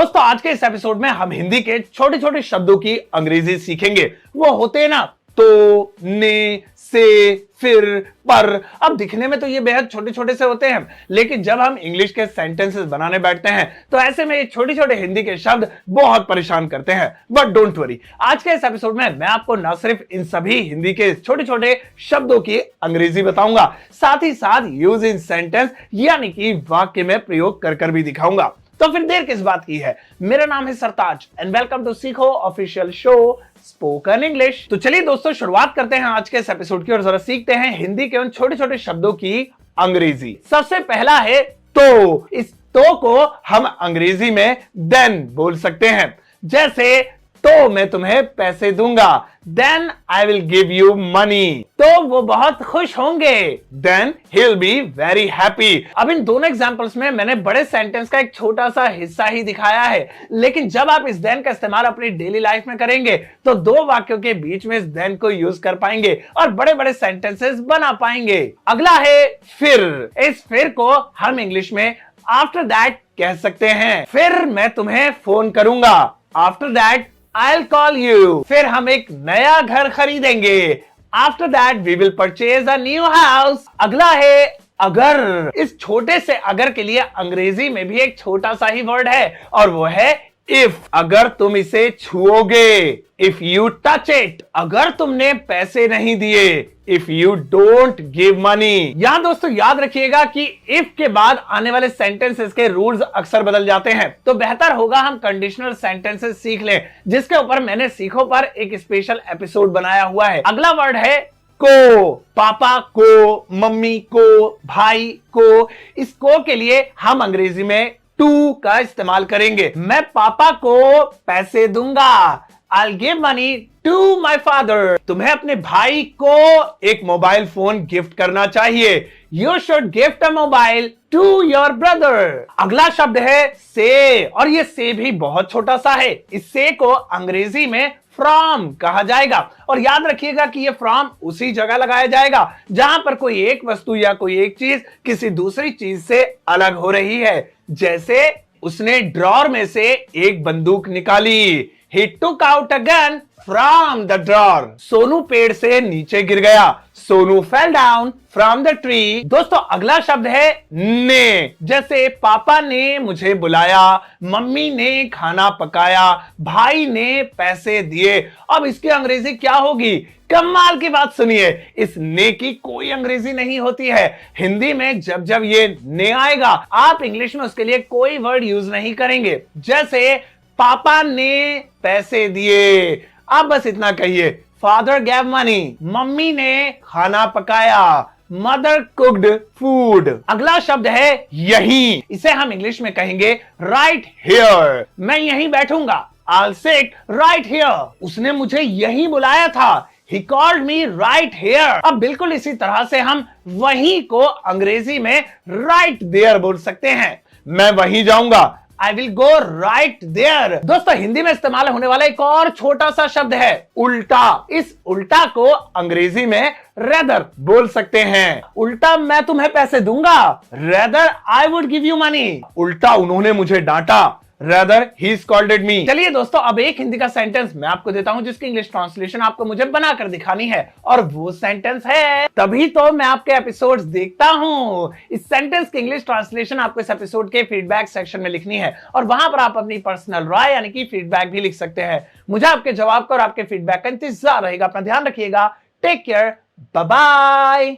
दोस्तों आज के इस एपिसोड में हम हिंदी के छोटे छोटे शब्दों की अंग्रेजी सीखेंगे। वो होते हैं ना तो, ने, से, फिर, पर। अब दिखने में तो ये बेहद छोटे छोटे से होते हैं, लेकिन जब हम इंग्लिश के सेंटेंसेस बनाने बैठते हैं तो ऐसे में ये छोटे छोटे हिंदी के शब्द बहुत परेशान करते हैं। बट डोंट वरी, आज के इस एपिसोड में मैं आपको न सिर्फ इन सभी हिंदी के छोटे छोटे शब्दों की अंग्रेजी बताऊंगा, साथ ही साथ यूज इन सेंटेंस यानी कि वाक्य में प्रयोग कर भी दिखाऊंगा। तो फिर देर किस बात की है। मेरा नाम है सरताज एंड वेलकम टू सीखो ऑफिशियल शो स्पोकन इंग्लिश। तो चलिए दोस्तों शुरुआत करते हैं आज के इस एपिसोड की और जरा सीखते हैं हिंदी के उन छोटे छोटे शब्दों की अंग्रेजी। सबसे पहला है तो। इस तो को हम अंग्रेजी में देन बोल सकते हैं। जैसे तो मैं तुम्हें पैसे दूंगा, then I will give you money. तो वो बहुत खुश होंगे, then he will be very happy. अब इन दोनों एग्जांपल्स में मैंने बड़े सेंटेंस का एक छोटा सा हिस्सा ही दिखाया है, लेकिन जब आप इस देन का इस्तेमाल अपनी डेली लाइफ में करेंगे तो दो वाक्यों के बीच में इस देन को यूज कर पाएंगे और बड़े बड़े सेंटेंसेस बना पाएंगे। अगला है फिर। इस फिर को हम इंग्लिश में आफ्टर दैट कह सकते हैं। फिर मैं तुम्हें फोन करूंगा, after that I'll call you। फिर हम एक नया घर खरीदेंगे, After that we will purchase a new house। अगला है अगर। इस छोटे से अगर के लिए अंग्रेजी में भी एक छोटा सा ही वर्ड है और वो है if। अगर तुम इसे छुओगे, if you touch it। अगर तुमने पैसे नहीं दिए, if you don't give money। यहां दोस्तों याद रखिएगा कि if के बाद आने वाले सेंटेंसेस के रूल्स अक्सर बदल जाते हैं, तो बेहतर होगा हम कंडीशनल सेंटेंसेस सीख लें, जिसके ऊपर मैंने सीखो पर एक स्पेशल एपिसोड बनाया हुआ है। अगला वर्ड है को। पापा को, मम्मी को, भाई को। इस को के लिए हम अंग्रेजी में टू का इस्तेमाल करेंगे। मैं पापा को पैसे दूंगा, I'll give money to my father। तुम्हें अपने भाई को एक मोबाइल फोन गिफ्ट करना चाहिए, You should gift a mobile to your brother। अगला शब्द है से, और ये से भी बहुत छोटा सा है। इस से को अंग्रेजी में फ्रॉम कहा जाएगा और याद रखिएगा कि ये फ्रॉम उसी जगह लगाया जाएगा जहां पर कोई एक वस्तु या कोई एक चीज किसी दूसरी चीज से अलग हो रही है। जैसे उसने ड्रॉर में से एक बंदूक निकाली, He took out a gun from the drawer। Sonu पेड़ से नीचे गिर गया, Sonu fell down from the tree। दोस्तों अगला शब्द है ने। जैसे पापा ने मुझे बुलाया, मम्मी ने खाना पकाया, भाई ने पैसे दिए। अब इसकी अंग्रेजी क्या होगी? कमाल की बात सुनिए, इस ने की कोई अंग्रेजी नहीं होती है। हिंदी में जब जब ये ने आएगा आप इंग्लिश में उसके लिए कोई वर्ड यूज नहीं करेंगे। जैसे पापा ने पैसे दिए, आप बस इतना कहिए फादर गैव मनी। मम्मी ने खाना पकाया, मदर कुक्ड फूड। अगला शब्द है यहीं। इसे हम इंग्लिश में कहेंगे राइट हियर। मैं यहीं बैठूंगा, I'll sit right here। उसने मुझे यहीं बुलाया था, He called me right here। अब बिल्कुल इसी तरह से हम वहीं को अंग्रेजी में right there बोल सकते हैं। मैं वहीं जाऊंगा, I will go right there। दोस्तों हिंदी में इस्तेमाल होने वाला एक और छोटा सा शब्द है उल्टा। इस उल्टा को अंग्रेजी में rather बोल सकते हैं। उल्टा मैं तुम्हें पैसे दूंगा, rather I would give you money। उल्टा उन्होंने मुझे डांटा, rather he scolded me। चलिए दोस्तों अब एक हिंदी का सेंटेंस मैं आपको देता हूं जिसकी इंग्लिश ट्रांसलेशन आपको मुझे बनाकर दिखानी है, और वो सेंटेंस है तभी तो मैं आपके एपिसोड्स देखता हूं। इस सेंटेंस की इंग्लिश ट्रांसलेशन आपको इस एपिसोड के फीडबैक सेक्शन में लिखनी है और वहां पर आप अपनी पर्सनल राय यानी कि फीडबैक भी लिख सकते हैं। मुझे आपके जवाब का और आपके फीडबैक का इंतजार रहेगा। अपना ध्यान रखिएगा। Take care, bye bye.